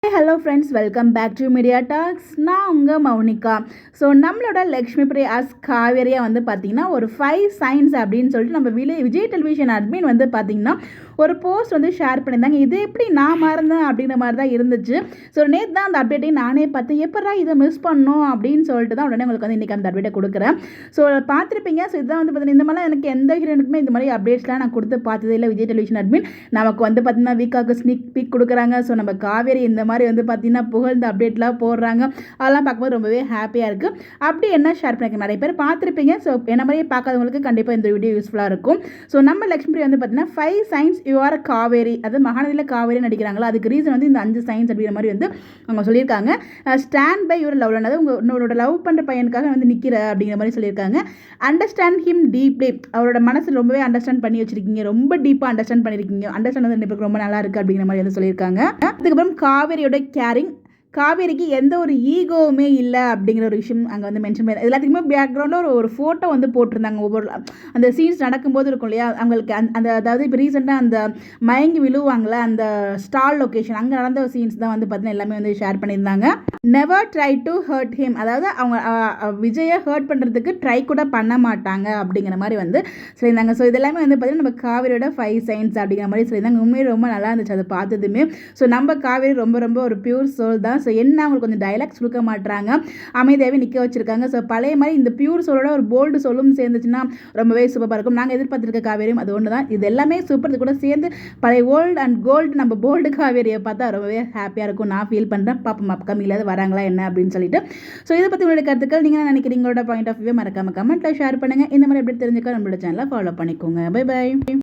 Hello friends, welcome back to media talks. நான் உங்கள் Mounika. So நம்மளோட லக்ஷ்மி பிரியாஸ் காவேரியா பார்த்தீங்கன்னா ஒரு 5 சைன்ஸ் அப்படின்னு சொல்லிட்டு நம்ம விஜய் டெலிவிஷன் அட்மின் பார்த்தீங்கன்னா ஒரு போஸ்ட் ஷேர் பண்ணியிருந்தாங்க. இது எப்படி நான் மறந்தேன் அப்படின்ற மாதிரி தான் இருந்துச்சு. ஸோ நேற்று தான் அந்த அப்டேட்டையும் நானே பார்த்தேன். எப்படா இதை மிஸ் பண்ணோம் அப்படின்னு சொல்லிட்டு தான் உடனே உங்களுக்கு இன்றைக்கி அந்த அப்டேட்டை கொடுக்குறேன். ஸோ பார்த்துருப்பீங்க. ஸோ இதுதான் பார்த்தீங்கன்னா இந்த மாதிரிலாம் எனக்கு எந்த ஹீரோனுக்குமே இந்த மாதிரி அப்டேட்ஸ்லாம் நான் கொடுத்து பார்த்ததே இல்லை. விஜய் டெலிவிஷன் அட்மின் நமக்கு பார்த்தீங்கன்னா வீக்காக ஸ்னிக் பீக் கொடுக்குறாங்க. ஸோ நம்ம காவேரி இந்த மாதிரி பார்த்தீங்கன்னா புகழ்ந்த அப்டேட்லாம் போடுறாங்க. அதெல்லாம் பார்க்கும்போது ரொம்பவே ஹாப்பியாக இருக்குது. அப்படி என்ன ஷேர் பண்ணிக்க நிறைய பேர் பார்த்துருப்பீங்க. ஸோ என்ன மாதிரியே பார்க்காதவங்களுக்கு கண்டிப்பாக இந்த வீடியோ யூஸ்ஃபுல்லாக இருக்கும். ஸோ நம்ம லக்ஷ்மி பார்த்தீங்கன்னா 5 சைன்ஸ் யூ ஆர் காவேரி, அது மகாநதியில் காவேரி நடிக்கிறாங்களா, அதுக்கு ரீசன் இந்த 5 சைன்ஸ் அப்படிங்கிற மாதிரி அவங்க சொல்லியிருக்காங்க. ஸ்டாண்ட் பை யுவர் லவ், அதாவது உங்களோட லவ் பண்ணுற பையனுக்காக நிற்கிற அப்படிங்கிற மாதிரி சொல்லியிருக்காங்க. அண்டர்ஸ்டாண்ட் ஹிம் டீப்லி, அவரோட மனசு ரொம்பவே அண்டர்ஸ்டாண்ட் பண்ணி வச்சிருக்கீங்க, ரொம்ப டீப்பாக அண்டர்ஸ்டாண்ட் பண்ணியிருக்கீங்க. அண்டர்ஸ்டாண்ட் வந்து ரொம்ப நல்லா இருக்குது அப்படிங்கிற மாதிரி சொல்லியிருக்காங்க. அதுக்கப்புறம் காவேரியோட கேரிங், காவேரிக்கு எந்த ஒரு ஈகோவுமே இல்லை அப்படிங்கிற ஒரு விஷயம் அங்கே மென்ஷன் பண்ணி எல்லாத்துக்குமே பேக்ரவுண்டில் ஒரு ஃபோட்டோ போட்டிருந்தாங்க. ஒவ்வொரு அந்த சீன்ஸ் நடக்கும்போது இருக்கும் இல்லையா, அவங்களுக்கு அந்த அதாவது இப்போ ரீசெண்டாக அந்த மயங்கி விழுவாங்களே அந்த ஸ்டால் லொக்கேஷன் அங்கே நடந்த சீன்ஸ் தான் பார்த்தீங்கன்னா எல்லாமே ஷேர் பண்ணியிருந்தாங்க. Never try to hurt him, அதாவது அவங்க விஜயை ஹர்ட் பண்ணுறதுக்கு ட்ரை கூட பண்ண மாட்டாங்க அப்படிங்கிற மாதிரி சொல்லியிருந்தாங்க. ஸோ இதெல்லாமே பார்த்தீங்கன்னா நம்ம காவேரியோட 5 சைன்ஸ் அப்படிங்கிற மாதிரி சொல்லியிருந்தாங்க. உண்மையை ரொம்ப நல்லா இருந்துச்சு அதை பார்த்ததுமே. ஸோ நம்ம காவேரி ரொம்ப ரொம்ப ஒரு பியூர் சோல் தான். ஸோ என்ன அவங்களுக்கு கொஞ்சம் டைலாக்ஸ் கொடுக்க மாட்டாங்க, அமைதியாகவே நிற்க வச்சிருக்காங்க. ஸோ பழைய மாதிரி இந்த பியூர் சோலோட ஒரு போல்டு சோலும் சேர்ந்துச்சுன்னா ரொம்பவே சூப்பராக இருக்கும். நாங்கள் எதிர்பார்த்துருக்க காவேரியும் அது ஒன்று தான். இது எல்லாமே சூப்பர். இது கூட சேர்ந்து பழைய ஓல்டு அண்ட் கோல்டு நம்ம போல்டு காவேரியை பார்த்தா ரொம்பவே ஹாப்பியாக இருக்கும். நான் ஃபீல் பண்ணுறேன். பாப்பா கம்மியிலாவது வராங்களா என்ன அப்படின்னு சொல்லிட்டு. ஸோ இதை பற்றி உங்களுடைய கருத்துக்கள் நீங்கள் நினைக்கிறீங்களோட பாயிண்ட் ஆஃப் வியூ மறக்காம கமெண்ட்டில் ஷேர் பண்ணுங்கள். இந்த மாதிரி எப்படி தெரிஞ்சுக்க நம்மளோட சேனலை ஃபாலோ பண்ணிக்கோங்க. Bye by.